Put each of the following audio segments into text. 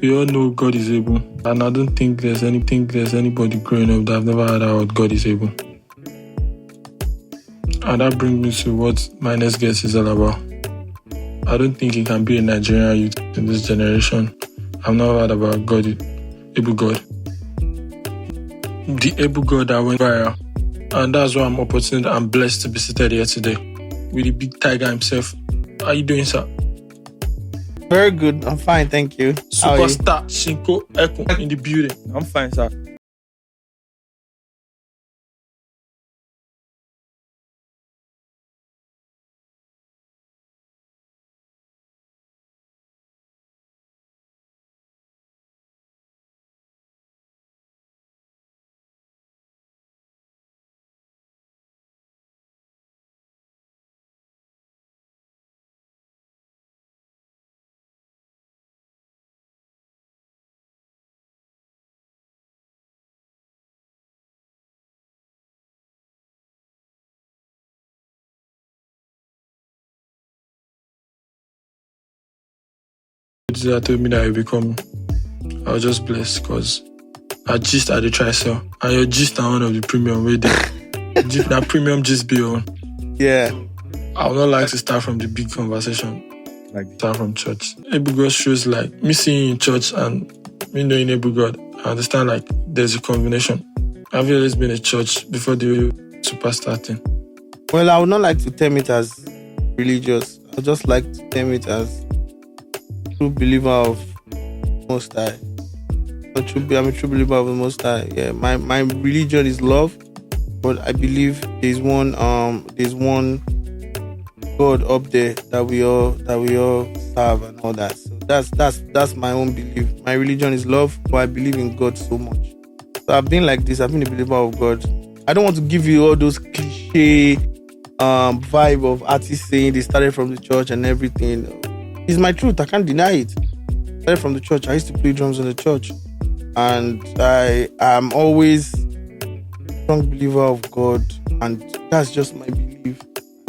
We all know God is able, and I don't think there's anybody growing up that have never heard about God is able. And that brings me to what my next guest is all about. I don't think it can be a Nigerian youth in this generation I've never heard about God, able God. The able God that went viral. And that's why I'm opportunity and blessed to be seated here today with the big tiger himself. How you doing, sir? Very good. I'm fine, thank you. Superstar Chinko Ekun in the building. I'm fine, sir. That told me that you become. I was just blessed because I gist at the trisel. And your gist are one of the premium way there. That premium gist be on. Yeah. I would not like to start from the big conversation. Like start from church. Able God shows like me seeing you in church and me knowing able God. I understand like there's a combination. Have you always been a church before the superstar thing? Well, I would not like to term it as religious. I just like to term it as true believer of Most High. I'm a true believer of the Most High. Yeah, my religion is love, but I believe there's one God up there that we all serve and all that. So that's my own belief. My religion is love, but I believe in God so much. So I've been like this. I've been a believer of God. I don't want to give you all those cliche vibe of artists saying they started from the church and everything. It's my truth. I can't deny it. I started from the church. I used to play drums in the church. And I am always a strong believer of God. And that's just my belief.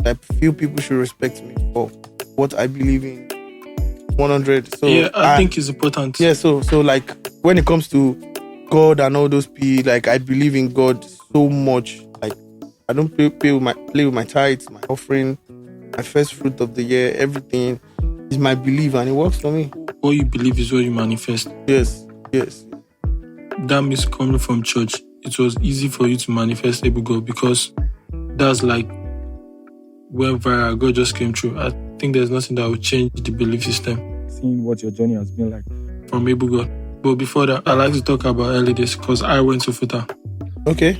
I feel people should respect me for what I believe in. 100. So yeah, I think it's important. Yeah, so like when it comes to God and all those people, like I believe in God so much. Like I don't play with my tithes, my offering, my first fruit of the year, everything. Is my belief and it works for me. What you believe is what you manifest. Yes. That means coming from church, it was easy for you to manifest able God because that's like when viral God just came through. I think there's nothing that will change the belief system. Seeing what your journey has been like. From able God. But before that, I like to talk about early days because I went to Futa. Okay.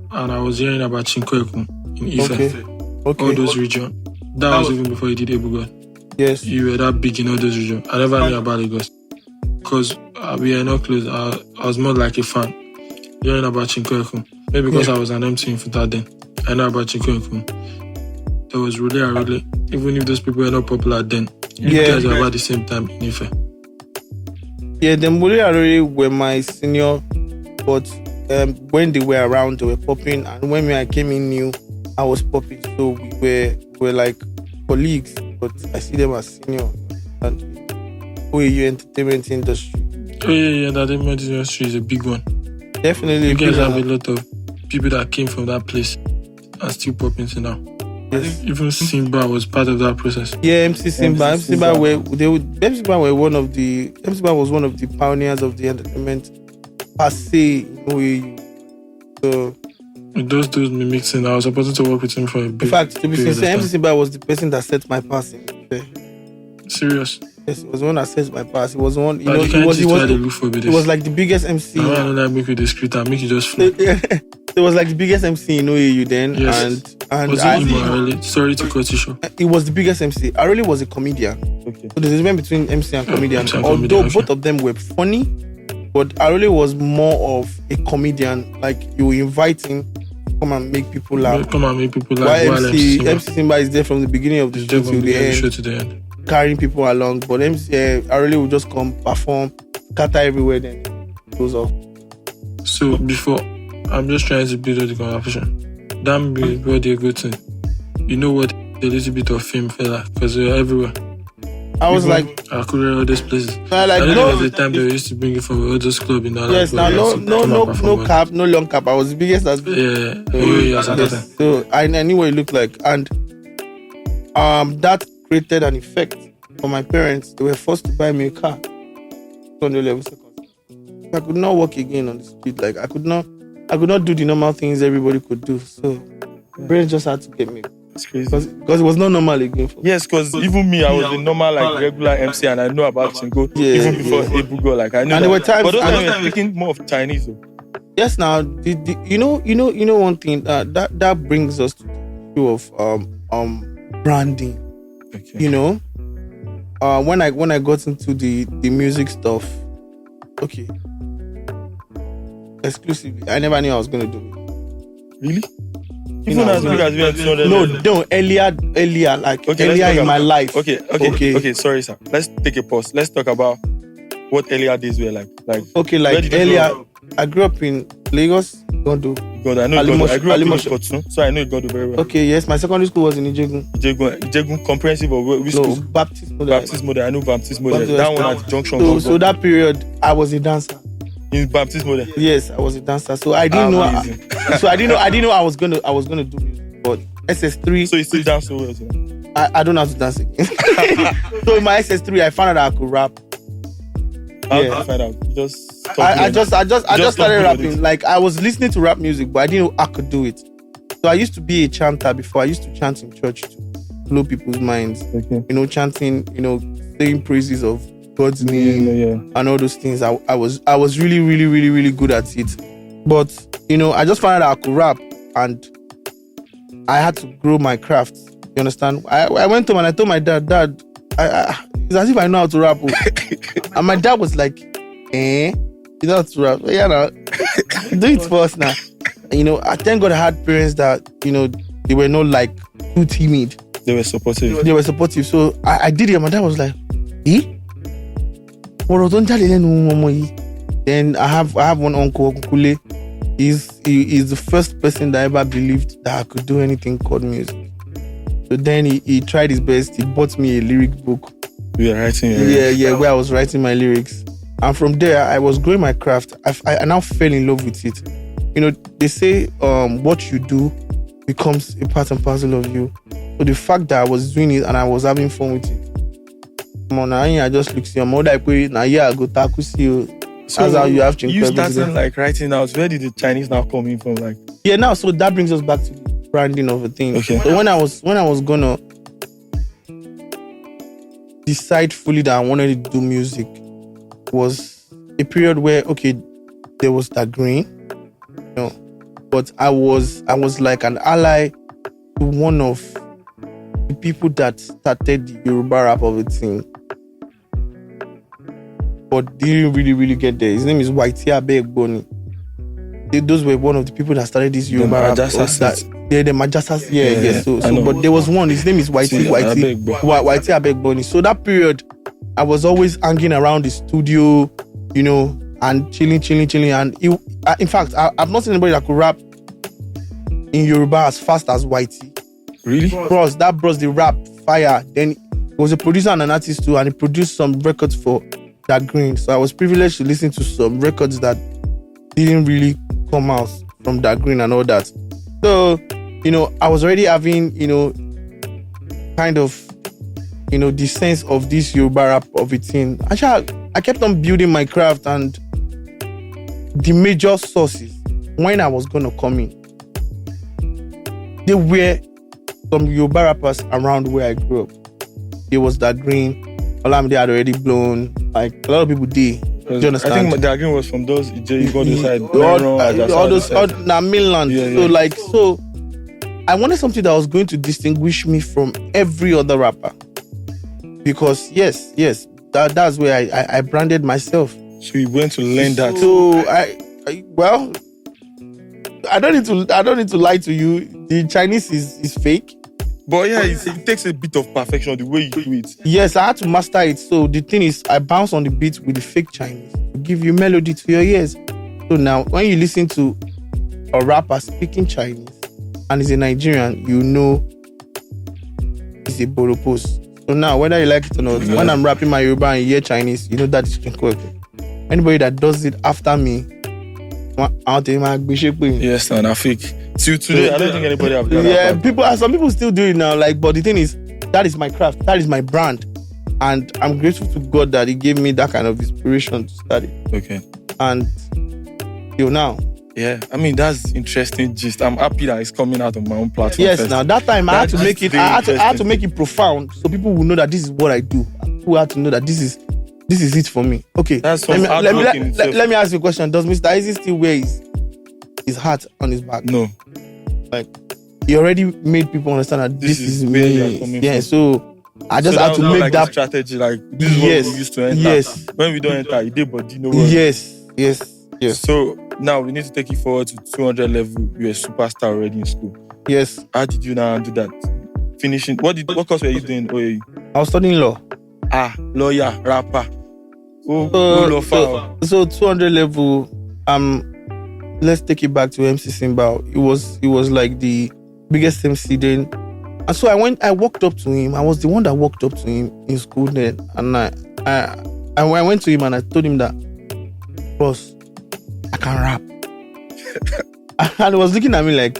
And I was hearing about Chinko Ekun in Ife. Okay. All those regions. That was even before you did able God. Yes. You were that big in all those regions. I never knew about Lagos. Because we are not close. I was more like a fan. Hearing about Chinko Ekun. Maybe because I was an MC in Futa then. I know about Chinko Ekun. There was really. Even if those people were not popular then. You guys were about the same time in Ife. Yeah, the Really were my senior. But when they were around, they were popping. And when I came in new, I was popping. So we were like colleagues. But I see them as senior. And OAU entertainment industry. Oh yeah, the entertainment industry is a big one. Definitely. You guys have a lot of people that came from that place and still popping to now. Yes. Even Simba was part of that process. Yeah, MC Simba was one of the pioneers of the entertainment per se in OAU. So with those mixing, I was supposed to work with him for a bit. In fact, to be sincere, MC Simba was the person that set my pass in. Serious? Yes, it was the one that set my pass. It was the one, it was like the biggest MC. I don't like make you discreet and make you just flow. It was like the biggest MC in OAU then. Yes. And was it Arole? Sorry to cut you short. It was the biggest MC. Arole was a comedian. Okay. So there's a difference between MC and comedian. Although both of them were funny, but Arole was more of a comedian. Like you invite him, come and make people laugh. While MC Simba is there from the beginning of the show to the end. Carrying people along, but Arole will just come, perform, scatter everywhere, then it goes off. So before, I'm just trying to build up the conversation. Damn, before they go to, you know what, a little bit of fame fella, because they're everywhere. I was Even like, Akure, all these places. I like, I know no, there was a time they used to bring you from all those club in that. yes, now no cap, no long cap. I was the biggest as Yeah, so, yes, at that time. yes. So I knew what it looked like, and that created an effect for my parents. They were forced to buy me a car. 211 seconds. I could not walk again on the street. Like I could not do the normal things everybody could do. So my parents just had to get me. It's crazy. Because it was not normal again for me. Yes, because even me, I was a normal, like regular MC, and I know about Chinko even before Ebugo. Like I knew. And there were times, but those times we were speaking more of Chinese. Though. Yes, now you know one thing that brings us to the issue of branding. Okay. You know, when I got into the music stuff, okay, exclusively, I never knew I was gonna do it. Really? Even as big as we are 200. No, earlier, like earlier in my life. Okay. Sorry, sir. Let's take a pause. Let's talk about what earlier days were like. Okay, like earlier, I grew up in Lagos, Gondo. God, I know Gondo. I grew up in Kotu, so I know Gondo very well. Okay, yes, my secondary school was in Ijegun. Ijegun comprehensive or which school? Baptist model. Baptist model. I know Baptist model. That one at the junction. So that period, I was a dancer. In Baptist model. Yes, I was a dancer. So I didn't know. I didn't know I was gonna do music. But SS3. So you still dance so well? I don't know how to dance again. So in my SS3, I found out I could rap. How did you find out? I just started rapping. Like I was listening to rap music, but I didn't know I could do it. So I used to be a chanter before. I used to chant in church to blow people's minds. Okay. You know, chanting. You know, saying praises of God's name and all those things. I was really, really, really, really good at it. But you know, I just found out I could rap, and I had to grow my craft. You understand? I went home and I told my dad, it's as if I know how to rap. And my dad was like, you know how to rap? Yeah, no. Do it for us now. And, you know, I thank God I had parents that, you know, they were not like too timid. They were supportive. So I did it, and my dad was like, Then I have one uncle, Kule. He's the first person that ever believed that I could do anything called music. So then he tried his best. He bought me a lyric book. You were writing? Where I was writing my lyrics. And from there, I was growing my craft. I now fell in love with it. You know, they say what you do becomes a part and parcel of you. So the fact that I was doing it and I was having fun with it. Come on, I just look see your mother. Now, I go tackle see you. So that's how you have to. You started like writing out. Where did the Chinese now come in from? Like now, so that brings us back to the branding of a thing. Okay. So when I was gonna decide fully that I wanted to do music, was a period where there was that green, you know, but I was like an ally to one of the people that started the Yoruba rap of a thing, but didn't really get there. His name is Whitey Abegboni. Those were one of the people that started this Yoruba rap. The Majasas. Yeah. So but there was one. His name is Whitey Abegboni. So that period, I was always hanging around the studio, you know, and chilling. And in fact, I've not seen anybody that could rap in Yoruba as fast as Whitey. Really? Bros, the rap fire. Then he was a producer and an artist too, and he produced some records for that green. So I was privileged to listen to some records that didn't really come out from that green and all that. So, you know, I was already having, you know, kind of, you know, the sense of this Yoruba rap of it in. Actually, I kept on building my craft, and the major sources when I was gonna come in, there were some Yoruba rappers around where I grew up. There was that green. Olamide had already blown. Like a lot of people did. Do you understand? I think the green was from those Ijegun side. All those mainland. Yeah. So I wanted something that was going to distinguish me from every other rapper. Because yes, that's where I branded myself. So you went to learn that. So I don't need to lie to you. The Chinese is fake. But yeah, it takes a bit of perfection the way you do it. Yes, I had to master it. So the thing is, I bounce on the beat with the fake Chinese to give you melody to your ears. So now, when you listen to a rapper speaking Chinese and he's a Nigerian, you know he's a Boropos. So now, whether you like it or not, when I'm rapping my Yoruba and you hear Chinese, you know that is Chinko Ekun. Anybody that does it after me, I'll tell you, yes, and I think till today, I don't think anybody have done that. Some people still do it now. Like, but the thing is, that is my craft. That is my brand. And I'm grateful to God that He gave me that kind of inspiration to study. Okay. And till now. Yeah, I mean, that's interesting gist. I'm happy that it's coming out on my own platform. Yes, now that time I had to make it. I had to make it profound so people will know that this is what I do. People had to know that this is it for me. Okay. That's let me ask you a question. Does Mr. Easy still wear his hat on his back? No. Like, he already made people understand that this is where me. you're coming from. So I just had to make like that strategy. Like, this is what we used to enter. Yes. When we don't enter, you did, but you know what? Yes. So now we need to take it forward to 200 level. You're a superstar already in school. Yes. How did you now do that? Finishing. What course were you doing? OAU? I was studying law. Lawyer, rapper. So 200 level. Let's take it back to MC Simbao. It was like the biggest MC then. And so I walked up to him. I was the one that walked up to him in school then. And I went to him and I told him that, boss, I can rap. And he was looking at me like,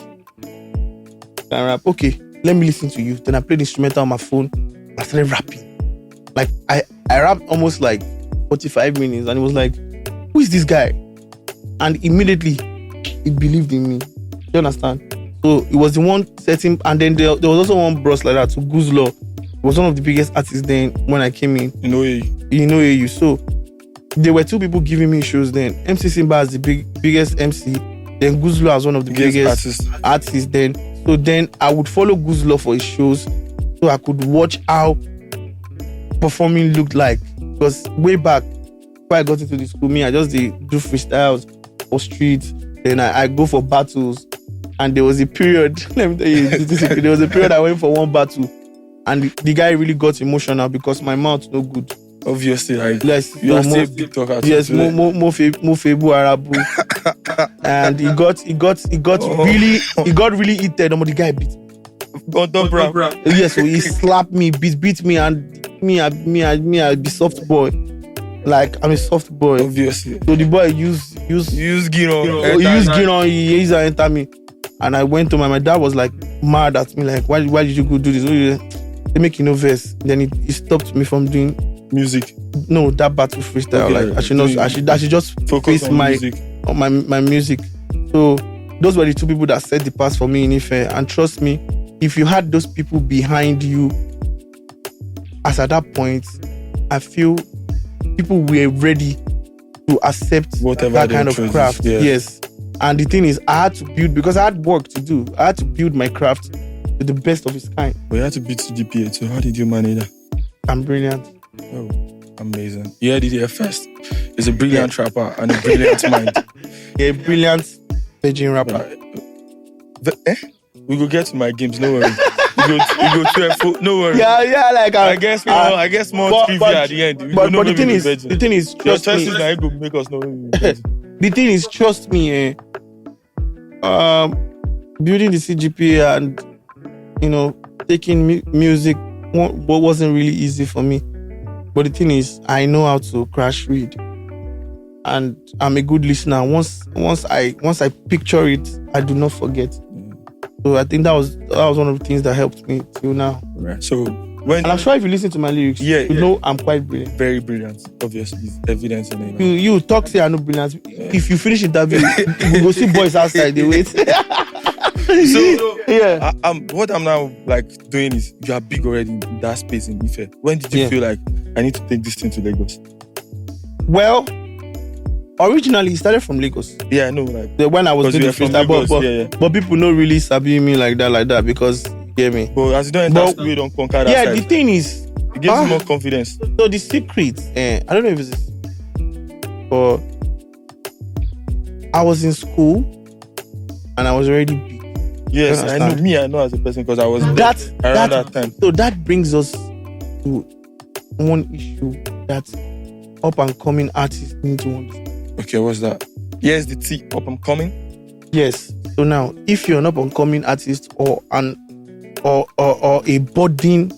can rap? Okay, let me listen to you. Then I played the instrumental on my phone. I started rapping. Like, I rapped almost like 45 minutes. And he was like, who is this guy? And immediately, he believed in me. Do you understand? So it was the one setting. And then there was also one bros like that, so Guzlo. He was one of the biggest artists then when I came in. In OAU. So there were two people giving me shows then. MC Simba as the biggest MC. Then Guzlo as one of the biggest artists then. So then I would follow Guzlo for his shows. So I could watch how performing looked like. Because way back, before I got into the school, I just do freestyles for streets. Then I go for battles. And there was a period, let me tell you, there was a period I went for one battle. And the guy really got emotional because my mouth no good. Obviously, like, you are still big talker. Yes, mo febu arabu. And he got really heated. The guy beat me. Yes, so he slapped me, beat me, and me, I be soft boy. Like, I'm a soft boy. Obviously. So the boy used Gino, he used to enter me. And I went to my dad was like mad at me, like, why did you go do this? They make verse. Then he stopped me from doing music. No, that battle freestyle. Okay, like I should just focus on my music. So those were the two people that set the path for me in Ife. And trust me, if you had those people behind you, as at that point, I feel people were ready to accept whatever that kind of craft. Yes. And the thing is, I had to build, because I had work to do. I had to build my craft to the best of its kind. But you had to beat GPA too. How did you manage that? I'm brilliant. Oh, amazing. You heard it here first. He's a brilliant rapper and a brilliant mind. A brilliant Virgin rapper. We go get to my games, no worry. we go to no worry. Yeah, like I guess more trivia at the end. But the thing is, your choices now go make us know. The thing is, trust me, building the CGPA and taking music wasn't really easy for me. But the thing is, I know how to crash read, and I'm a good listener. Once I picture it, I do not forget. So I think that was one of the things that helped me till now. Right. So and I'm sure if you listen to my lyrics, you know I'm quite brilliant. Very brilliant. Obviously, it's evidence in it. You talk say I'm not brilliant. If you finish interview, you go see boys outside. They wait. So yeah, what I'm now like doing is, you are big already in that space in Ife. When did you feel like I need to take this thing to Lagos? Well, originally it started from Lagos. Yeah, I know. Like when I was doing the freestyle, but people don't really sabi me like that because you get me. But as you don't enter school, you don't conquer that side. The thing is, it gives you more confidence. So the secret, I don't know if it's, but I was in school and I was already big. Yes, I know as a person because I was around that time. So that brings us to one issue that up and coming artists need to understand. Okay, what's that? Yes, the T, up and coming. Yes. So now, if you're an up and coming artist or a budding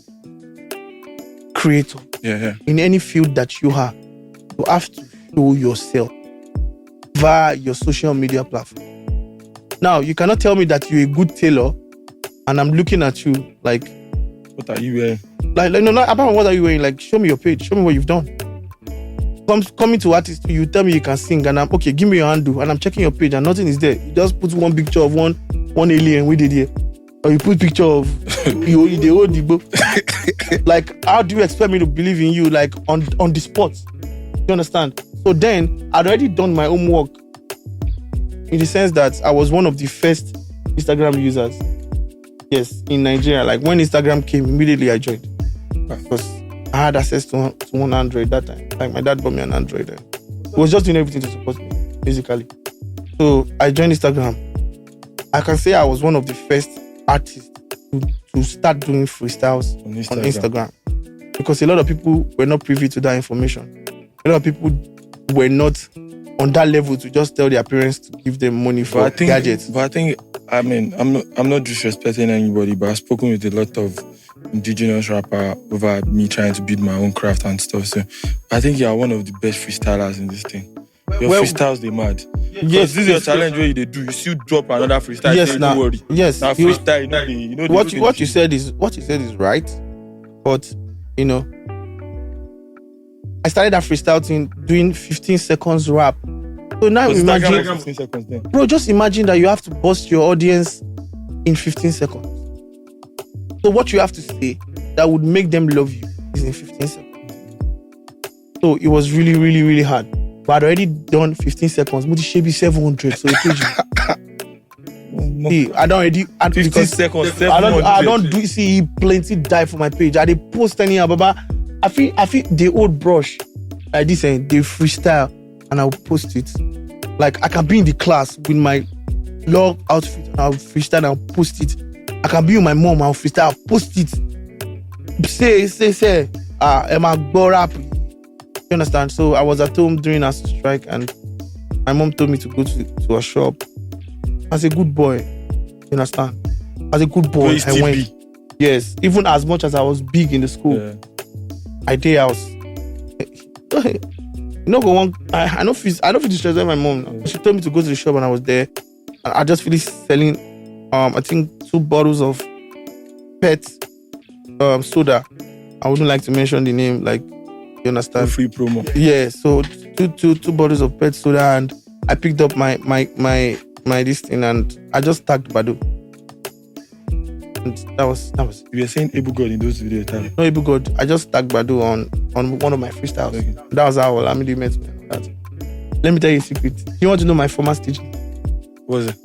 creator, in any field that you are, you have to show yourself via your social media platform. Now, you cannot tell me that you're a good tailor and I'm looking at you like, what are you wearing? Like no, apart from what are you wearing, like show me your page, show me what you've done. Coming to artists, you tell me you can sing and I'm okay, give me your handle and I'm checking your page and nothing is there. You just put one picture of one alien we did here. Or you put picture of the old Igbo. Like, how do you expect me to believe in you like on the spot? You understand? So then I'd already done my homework in the sense that I was one of the first Instagram users. Yes, in Nigeria. Like when Instagram came, immediately I joined. Because I had access to one Android that time. Like my dad bought me an Android. He was just doing everything to support me musically. So I joined Instagram. I can say I was one of the first artists to start doing freestyles on Instagram. Because a lot of people were not privy to that information. A lot of people were not on that level to just tell their parents to give them money for gadgets. But I think, I mean, I'm not disrespecting anybody, but I've spoken with a lot of indigenous rapper over me trying to build my own craft and stuff. So I think you are one of the best freestylers in this thing. Your freestyles, they mad. Yes, this is your challenge where you do. You still drop another freestyle. Yes, don't worry. Yes, now freestyle. You know what you said is right, but you know, I started that freestyle thing doing 15 seconds rap. So now imagine, 15 seconds then. Bro, just imagine that you have to bust your audience in 15 seconds. So what you have to say that would make them love you is in 15 seconds. So it was really, really, really hard. But I'd already done 15 seconds. Muti Shebi 700. So it page see, I don't already 15 seconds. 700. I don't do see plenty die for my page. I didn't post any baba. I feel the old brush like this and they freestyle and I'll post it. Like I can be in the class with my long outfit and I'll freestyle and I'll post it. I can be with my mom, I'll freestyle, I'll post it. Say, Emma go rap. You understand? So I was at home during a strike and my mom told me to go to a shop. As a good boy, you understand? As a good boy, I went. Yes, even as much as I was big in the school, I did house. You know, go on. I don't feel distressed by my mom. Now. She told me to go to the shop and I was there. And I just finished selling, I think 2 bottles of pet soda. I wouldn't like to mention the name, like, you understand? Free promo. Yeah, so two bottles of pet soda and I picked up my this thing and I just tagged Badu. And that was. You were saying Ebu God in those videos, time. No Ebu God. I just tagged Badu on one of my freestyles. Okay. That was how Olamide met me. Let me tell you a secret. You want to know my former stage name? What was it?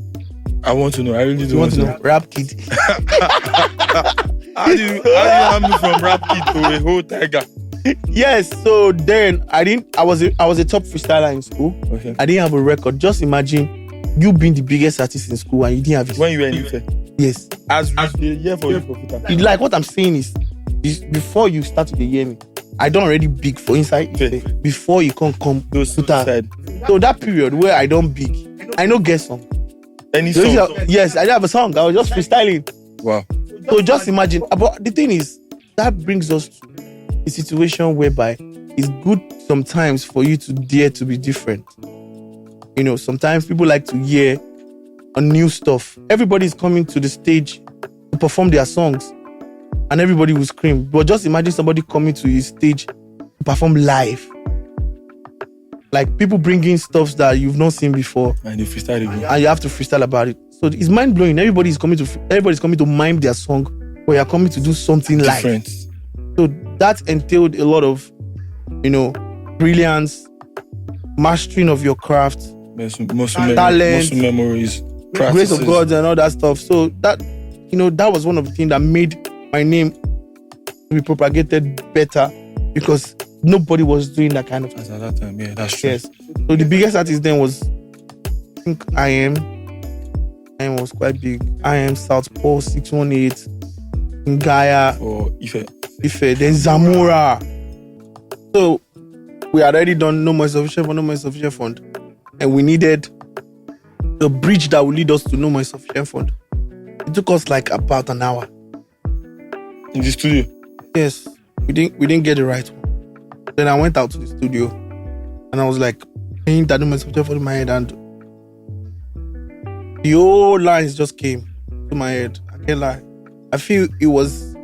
I want to know. I really do want to know. Rap Kid. How do you have me from Rap Kid to a whole tiger? Yes, so then I was a top freestyler in school. Okay. I didn't have a record. Just imagine you being the biggest artist in school and you didn't have it. When you were in Ife? Yes. As the year for you for freestyle. Like what I'm saying is before you start to hear me, I don't already big for inside Ife. Before you come those side. So that period where I don't big, I no get song. Any song? Yes, I didn't have a song. I was just freestyling. Wow. So just imagine. But the thing is, that brings us to a situation whereby it's good sometimes for you to dare to be different. You know, sometimes people like to hear a new stuff. Everybody's coming to the stage to perform their songs and everybody will scream. But just imagine somebody coming to his stage to perform live. Like people bringing stuff that you've not seen before. And you freestyle again. And you have to freestyle about it. So it's mind blowing. Everybody's coming to mime their song, but you're coming to do something different. Live. So that entailed a lot of, you know, brilliance, mastering of your craft, talent, memories, grace of God, and all that stuff. So that, you know, that was one of the things that made my name to be propagated better because nobody was doing that kind of thing. At that time, yeah, that's true. Yes. So the biggest artist then was, I think I Am was quite big. I Am, Southpaw, 618, Ngaya. Or Ife, then Zamora. So we had already done No More Insufficient Fund. And we needed the bridge that would lead us to No More Insufficient Fund. It took us like about an hour. In the studio? Yes. We didn't get the right one. Then I went out to the studio and I was like playing that myself in my head, and the whole lines just came to my head. I can't lie. I feel it was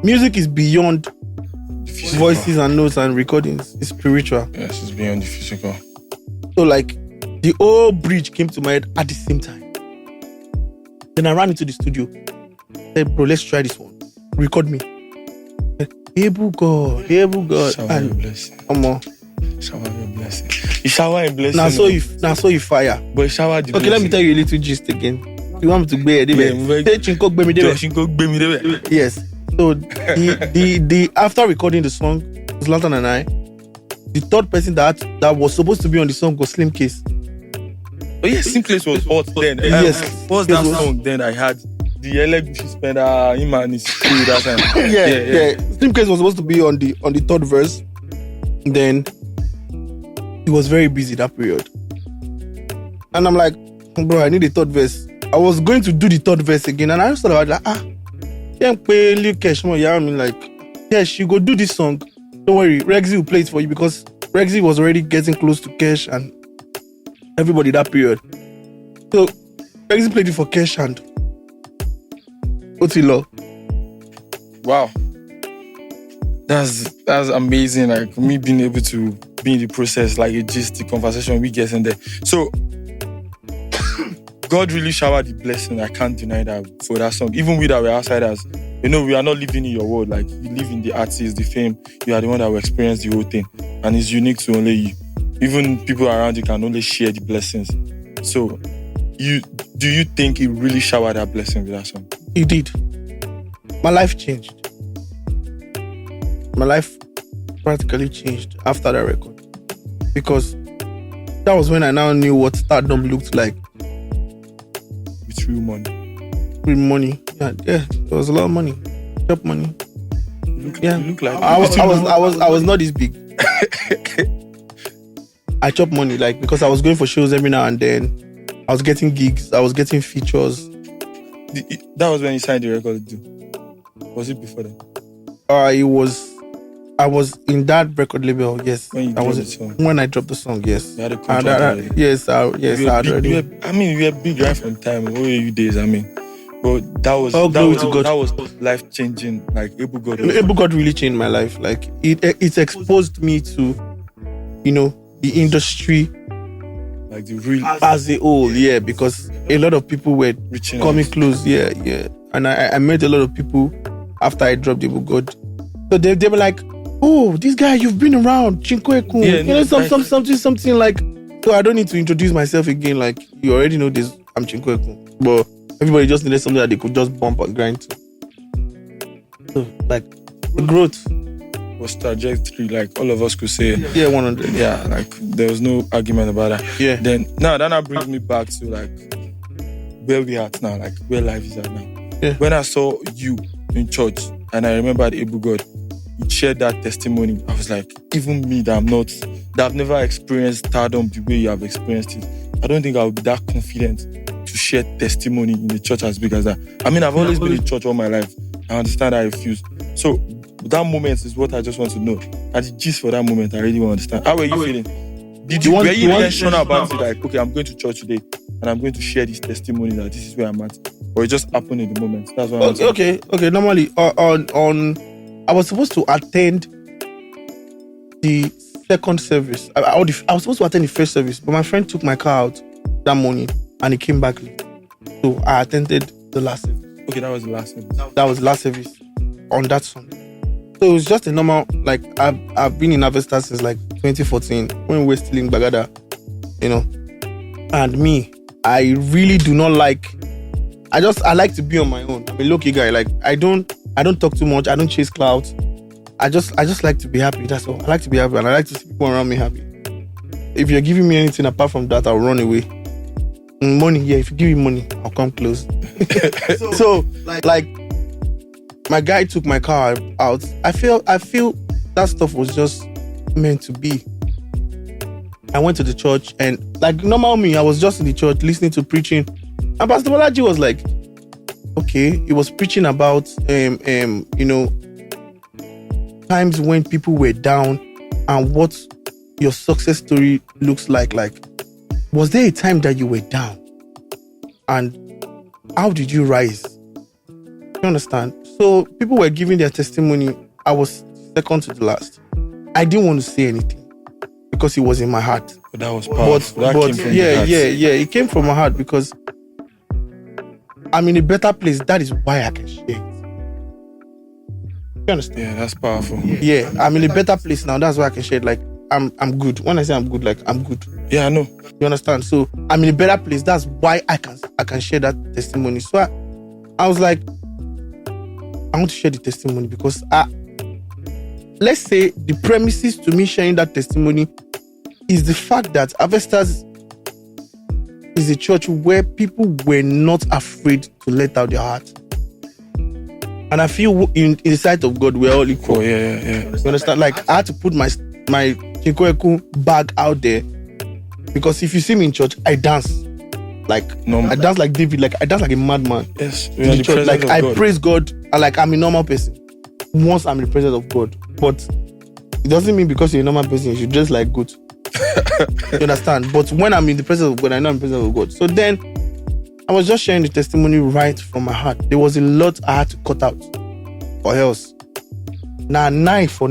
music is beyond voices and notes and recordings. It's spiritual. Yes, it's beyond the physical. So like the whole bridge came to my head at the same time. Then I ran into the studio. Said, bro, let's try this one. Record me. Able God. Shower your blessing. Come on. Shower your blessing. You shower a blessing. Now so you fire. But shower the Okay, blessing. let me tell you a little gist again. You want me to be Yeah, Chinko Ekun. Yes. So the after recording the song, Zlatan and I, the third person that was supposed to be on the song was Slim Case. Oh yes, Simplex was hot then. Yes. What's that song then I had? The Elegushi spender, him and his crew that time. Yeah. Slim Case was supposed to be on the third verse. Then he was very busy that period. And I'm like, bro, I need a third verse. I was going to do the third verse again, and I just thought about Kesh, you go do this song. Don't worry, Rexy will play it for you, because Rexy was already getting close to Kesh and everybody that period. So Rexy played it for Kesh and Otilo. Wow. That's amazing. Like me being able to be in the process, like it just the conversation we get in there. So God really showered the blessing. I can't deny that for that song. Even we that were outsiders, we are not living in your world. Like you live in the artist, the fame. You are the one that will experience the whole thing, and it's unique to only you. Even people around you can only share the blessings. So, do you think he really showered that blessing with that song? He did. My life changed. My life practically changed after that record, because that was when I now knew what stardom looked like. With real money. With money, yeah, there was a lot of money, job money. You look like I was not this big. I chop money, like, because I was going for shows every now and then. I was getting gigs. I was getting features. That was when you signed the record deal. Was it before that? I was in that record label. Yes, when I dropped the song. Yes, you had a contract. Yes, I had already. You were big right from time. What were you days? I mean, but that was life changing. Like Able God really changed my life. Like it exposed me to, the industry, like the real as a whole. Yeah, because a lot of people were coming close. Yeah, and I met a lot of people after I dropped Able God. So they were like, oh, this guy, you've been around, Chinko Ekun. Something like. So I don't need to introduce myself again. Like, you already know this, I'm Chinko Ekun. But everybody just needed something that they could just bump and grind to. So, like, the growth was trajectory, like all of us could say. Yeah, 100. Yeah, like there was no argument about that. Yeah. Then that brings me back to like where we are at now, like where life is at now. Yeah. When I saw you in church and I remembered Able God, you shared that testimony. I was like, even me that I've never experienced stardom the way you have experienced it, I don't think I would be that confident to share testimony in a church as big as that. I mean, I've always been in church all my life. I understand I refuse. So that moment is what I just want to know. And the gist for that moment, I really want to understand. How were you feeling? Were you intentional about it? Like, okay, I'm going to church today and I'm going to share this testimony that this is where I'm at. Or it just happened in the moment. That's what I'm saying. Okay. Normally, I was supposed to attend the second service. I was supposed to attend the first service, but my friend took my car out that morning and he came back late. So I attended the last service. Okay, that was the last service. That was the last service on that Sunday. So it was just a normal, like, I've been in Avesta since like 2014 when we were still in Bagada, And me, I really do not like. I like to be on my own. I'm a low-key guy. Like, I don't talk too much. I don't chase clouds. I just like to be happy. That's all. I like to be happy, and I like to see people around me happy. If you're giving me anything apart from that, I'll run away. Money, yeah. If you give me money, I'll come close. So, like, my guy took my car out. I feel that stuff was just meant to be. I went to the church, and like normal me, I was just in the church listening to preaching. And Pastor Bolaji was like, okay, he was preaching about, times when people were down and what your success story looks like. Like, was there a time that you were down? And how did you rise? You understand? So people were giving their testimony. I was second to the last. I didn't want to say anything because it was in my heart. But that was powerful. That came from yeah, the heart. it came from my heart because I'm in a better place. That is why I can share it. You understand? Yeah, that's powerful. Yeah, I'm in a better place now. That's why I can share it. Like, I'm good. When I say I'm good, like, I'm good. Yeah, I know. You understand? So I'm in a better place. That's why I can share that testimony. So I was like, I want to share the testimony because let's say the premises to me sharing that testimony is the fact that Avestas is a church where people were not afraid to let out their heart. And I feel in the sight of God, we're all equal. Oh, yeah. You understand? Like, I had to put my Chinko Ekun bag out there because if you see me in church, I dance. Like, I dance like David. Like, I dance like a madman. Yes. In the church. Like, I praise God. Like, I'm a normal person. Once I'm in the presence of God. But it doesn't mean because you're a normal person, you should just like good. You understand? But when I'm in the presence of God, I know I'm in the presence of God. So then, I was just sharing the testimony right from my heart. There was a lot I had to cut out or else. Now, night for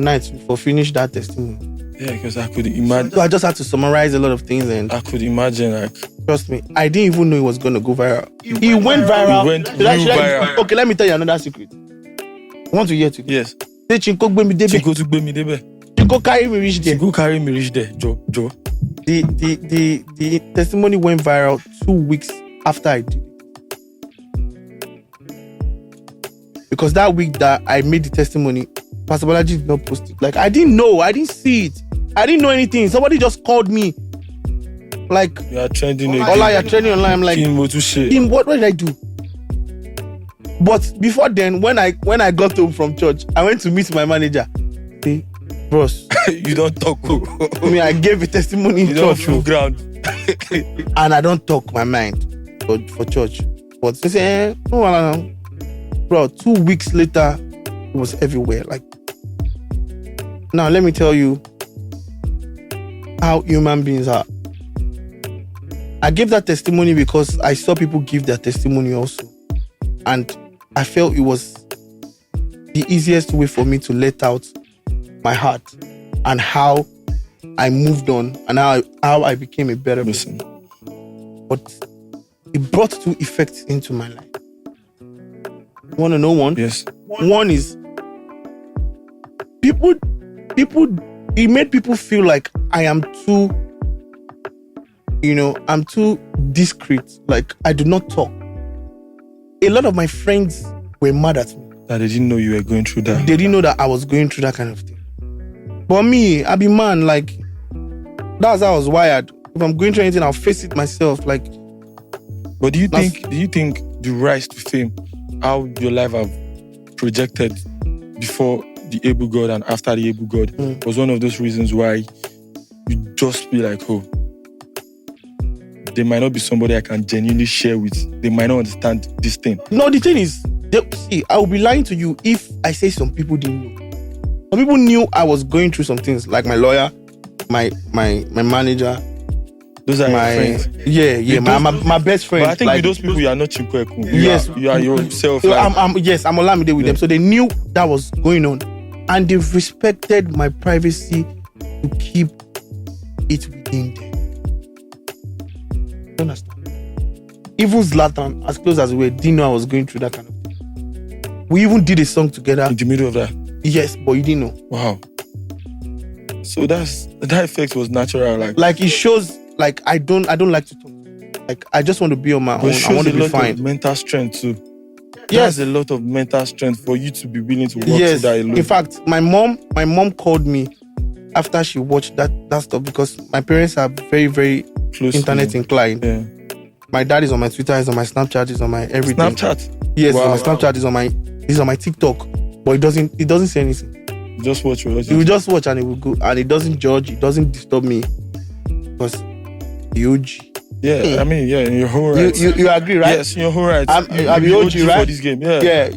finish that testimony. Yeah, because I could imagine. So I just had to summarize a lot of things and I could imagine, like, trust me, I didn't even know it was going to go viral. It went viral. It went viral. Okay, let me tell you another secret. I want to hear it. Yes. Say Chinko gbemi debe. Chinko to gbemi debe. Chinko carry me reach there. Chinko carry me reach there. Joe. The testimony went viral 2 weeks after I did it. Because that week that I made the testimony, Pastor Balaji did not post it. Like, I didn't know. I didn't see it. I didn't know anything. Somebody just called me. Like, you are trending again. Ola, you're trending online. I'm like, Kim, what did I do? But before then, when I got home from church, I went to meet my manager. Hey, bros. You don't talk. I gave a testimony in don't church. feel ground. And I don't talk my mind for church. But they say, no. Bro, 2 weeks later, it was everywhere. Like, now let me tell you how human beings are. I gave that testimony because I saw people give their testimony also. And I felt it was the easiest way for me to let out my heart and how I moved on and how I became a better person. But it brought two effects into my life. You want to know one? Yes. One is people, it made people feel like I am too, I'm too discreet. Like, I do not talk. A lot of my friends were mad at me. That they didn't know you were going through that. They didn't know that I was going through that kind of thing. But me, I be man, like, that's how I was wired. If I'm going through anything, I'll face it myself. Like, but do you think the rise to fame, how your life have projected before the able God and after the able God was one of those reasons why you just feel like, oh, they might not be somebody I can genuinely share with. They might not understand this thing. No, the thing is, I will be lying to you if I say some people didn't know. Some people knew I was going through some things, like my lawyer, my manager. Those are my friends. Yeah, my best friend. But I think with those people, you are not Chinko Ekun. Yes. You are yourself. So I'm Olamide with them. So they knew that was going on. And they respected my privacy to keep it within them. You understand? Even Zlatan, as close as we were, didn't know I was going through that kind of thing. We even did a song together. In the middle of that? Yes, but you didn't know. Wow. So that effect was natural. Like it shows, like I don't like to talk. Like I just want to be on my own. I want to be fine. Of mental strength too. Yes, there's a lot of mental strength for you to be willing to walk through that alone. In fact, my mom called me after she watched that stuff because my parents are very, very close internet inclined. Yeah. My dad is on my Twitter, he's on my Snapchat, he's on my everything. Snapchat? Yes, wow. On my Snapchat, he's on my TikTok. But it doesn't say anything. You just watch. He will just watch and it will go. And it doesn't judge, it doesn't disturb me. Because huge. Yeah, I mean, yeah, in your whole right. You agree, right? Yes, in your whole right. I'm OG, right? For this game, yeah. Yeah.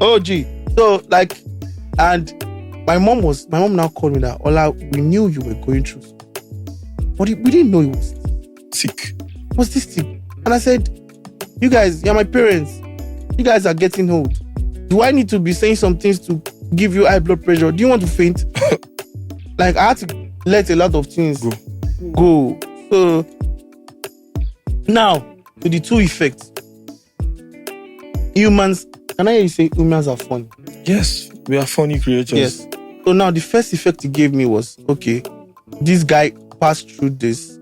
OG. So, like, and my mom now called me that, Ola, we knew you were going through something, but we didn't know it was Sick. what's this thing? And I said, you guys, you're my parents. You guys are getting old. Do I need to be saying some things to give you high blood pressure? Do you want to faint? Like, I had to let a lot of things go. So, now, to the two effects. Humans, can I hear you say humans are funny? Yes, we are funny creatures. Yes. So now the first effect he gave me was, okay, this guy passed through this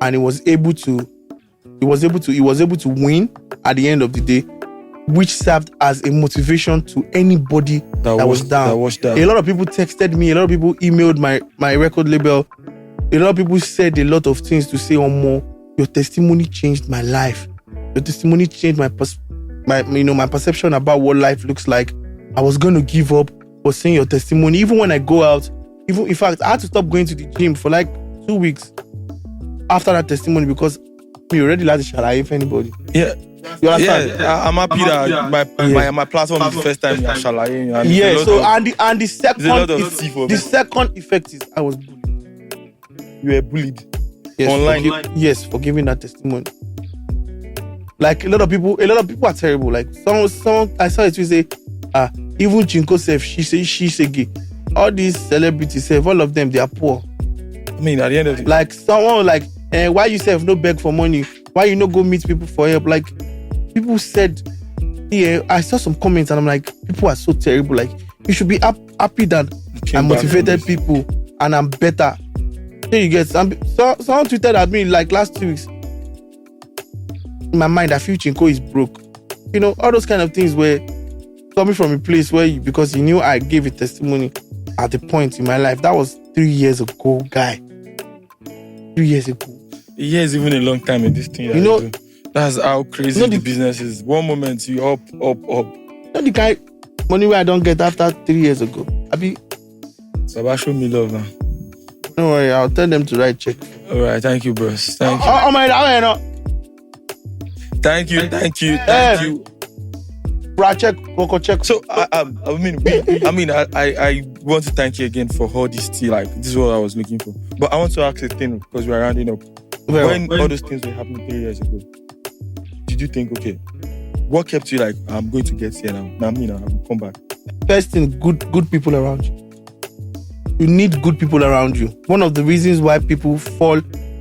and he was able to win at the end of the day, which served as a motivation to anybody that was down. A lot of people texted me, a lot of people emailed my record label, a lot of people said a lot of things to say, Omo, your testimony changed my life. Your testimony changed my perception about what life looks like. I was going to give up for seeing your testimony. Even when I go out, in fact, I had to stop going to the gym for like 2 weeks after that testimony because we already like to shalaye if anybody. Yeah. You understand? Yeah, I'm happy that my platform is the first time you're shalaye. Yeah, so and the second effect is I was bullied. You were bullied. Yes, online. For giving that testimony. Like a lot of people are terrible. Like someone I saw it say, even Chinko self, she say gay. All these celebrities self, all of them, they are poor. I mean, at the end of the day, like someone like, why you self no beg for money? Why you no go meet people for help? Like people said, yeah, I saw some comments and I'm like, people are so terrible. Like you should be happy that I motivated people and I'm better. Then you get someone tweeted at me like last 2 weeks. In my mind, I feel Chinko is broke. You know, all those kind of things where coming from a place where because he knew I gave a testimony at the point in my life. That was 3 years ago, guy. 3 years ago. A year is even a long time in this thing. You know, that's how crazy the business is. One moment you up. Not the kind money where I don't get after 3 years ago. Sabah, show me love now. Don't worry, I'll tell them to write check. All right, thank you, bros. Thank you. Oh my God, Thank you. Check. So I want to thank you again for all this tea. Like this is what I was looking for. But I want to ask a thing because we're rounding up. When all those things were happening 3 years ago, did you think, okay, what kept you like, I'm going to get here now? Now I will come back. First thing, good people around you. You need good people around you. One of the reasons why people fall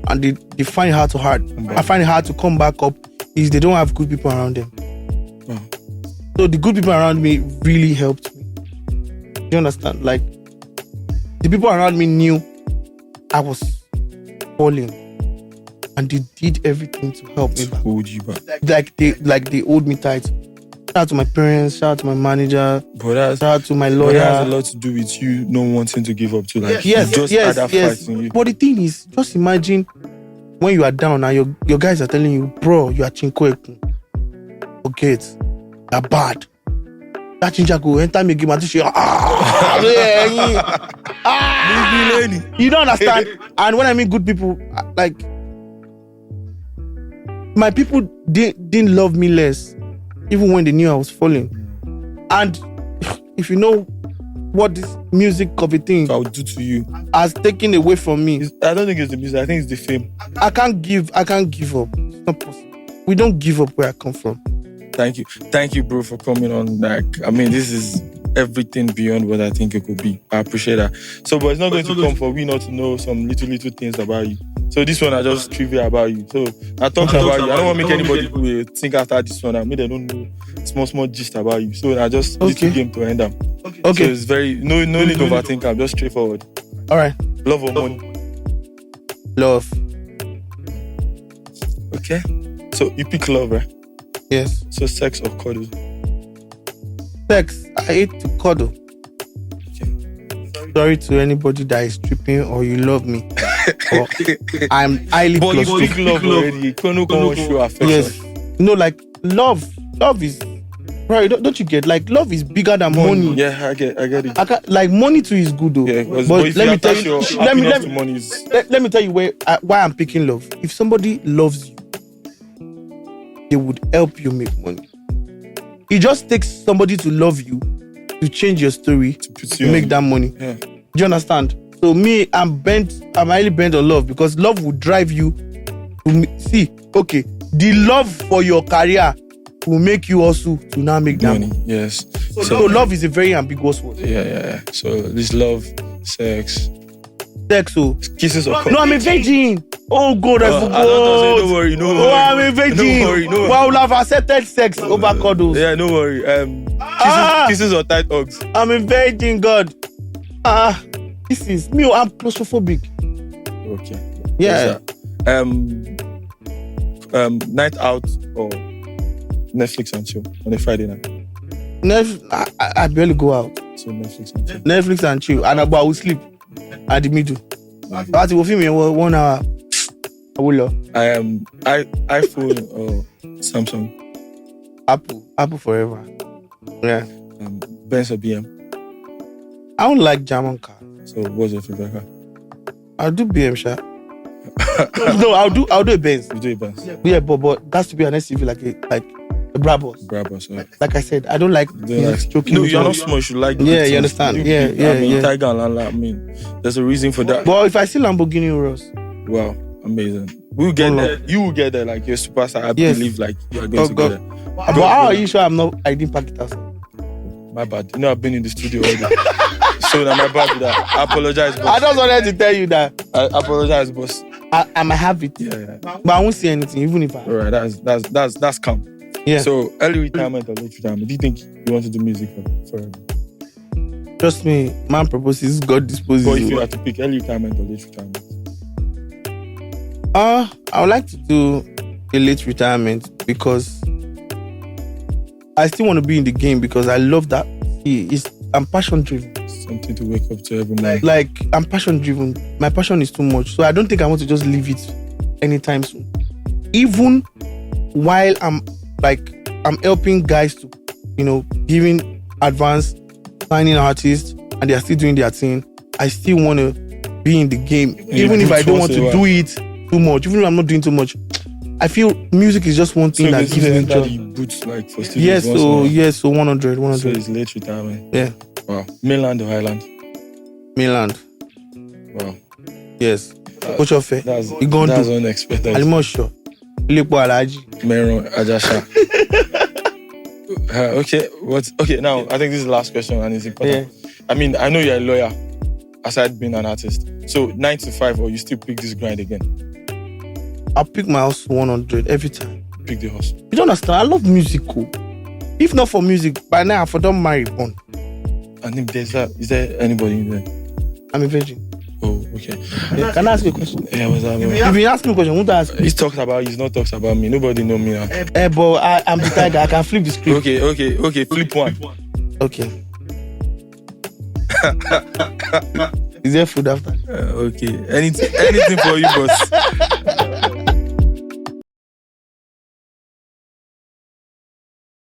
and they find it hard to I find it hard to come back up is they don't have good people around them. Oh. So the good people around me really helped me. You understand? Like the people around me knew I was falling, and they did everything to help me back. Hold you back. Like they hold me tight. Shout out to my parents. Shout out to my manager. But shout out to my lawyer. That has a lot to do with you not wanting to give up to like yes. Fight in you. But the thing is, just imagine when you are down and your guys are telling you, bro, you are Chinko Ekun. Forget. You're bad. That ginger go enter me game and say, you don't understand. And when I mean good people, like my people didn't love me less, even when they knew I was falling. And if you know what this music of a thing I would do to you has taken away from me, I don't think it's the music. I think it's the fame. I can't give up. It's not possible. We don't give up where I come from. Thank you, bro, for coming on. Like, I mean, this is everything beyond what I think it could be. I appreciate that. So, but it's not going to come for we not to know some little things about you. So this one I just trivia about you. So I talk about you. I don't want to make anybody who think after this one. I mean, they don't know small gist about you. So I just little game to end up. Okay. So it's very no need to overthink. I'm just straightforward. All right. Love or money? Love. Okay. So you pick love, right? Yes. So sex or cuddle? Sex. I hate to cuddle. Okay. Sorry to anybody that is tripping or you love me. I'm highly but claustrophobic. you speak love already. You can't show affection. Yes. No, like love is right. Don't you get like love is bigger than money. Yeah, I get it. Like money too is good though. Yeah, but let me tell you. Let me tell you why I'm picking love. If somebody loves you, they would help you make money. It just takes somebody to love you to change your story put to you make on. that money. Yeah. Do you understand? So me, I'm highly bent on love because love will drive you to see, okay, the love for your career will make you also to now make that Money, money. yes. So love is a very ambiguous word. Yeah. So this love, sex, Sex, so. kisses or No, I'm a virgin. Oh God, I forgot. don't worry, no Oh, worry. I'm a virgin. No worry, no worry. Well, I would have accepted sex over cuddles. Yeah, no worry. Kisses or tight hugs. I'm a virgin, God. This is me. I'm claustrophobic. Okay. Yeah. Night out or Netflix and chill on a Friday night. I barely go out. So Netflix and chill. Netflix and chill, and I will sleep at the middle. But it will film me 1 hour. I will love. iPhone or Samsung. Apple forever. Yeah. Benz or BM. I don't like German cars. So what's your favorite car? I'll do BM, sha. No, I'll do a Benz. You do a Benz. Yeah, but that's to be an SUV like a Brabus. Brabus. Like I said, I don't like choking. No, you're not small. You like. Yeah, you understand. Yeah. Tiger and Lala. I mean, there's a reason for that. But if I see Lamborghini Urus, Wow, amazing. We'll get there. You will get there. Like you're a superstar. I believe like you are going to get there. But how are you sure I didn't pack it outside? My bad. You know I've been in the studio already. So now my bad with that. I apologize, boss. I just wanted to tell you that. I apologize, boss. I might have it. Yeah. But I won't say anything, even if I. Alright, that's calm. Yeah. So early retirement or late retirement? Do you think you want to do music forever? Trust me, man proposes, God disposes. But if you had to pick early retirement or late retirement? I would like to do a late retirement because I still want to be in the game because I love that. I'm passion driven. Something to wake up to every morning. Like I'm passion driven. My passion is too much, so I don't think I want to just leave it anytime soon. Even while I'm helping guys to, giving advance, signing artists, and they are still doing their thing. I still want to be in the game, even if I don't want to do it too much. Even if I'm not doing too much, I feel music is just one thing that gives me joy. Boots like for studios. So 100. So it's late retirement. Yeah. Wow. Mainland or Highland? Mainland. Wow. Yes. What's your fair? That's I'm unexpected. almost sure. Lipo Alaji. Meron Ajasha. Okay. Okay, now I think this is the last question and it's important. Yeah. I mean, I know you're a lawyer aside being an artist. So 9 to 5 or you still pick this grind again? I'll pick my house 100 every time. Pick the house. You don't understand? I love music. If not for music, by now I've done married one. And if there's that, is there anybody in there? I'm a virgin. Oh, okay. Yeah, can I ask you a question? Yeah, what's that? If you ask me a question, won't I ask you? He's talks about you, he's not talks about me. Nobody know me now. But I'm the tiger. I can flip the script. Okay. Flip one. Okay. Is there food after? Okay. Anything for you, boss.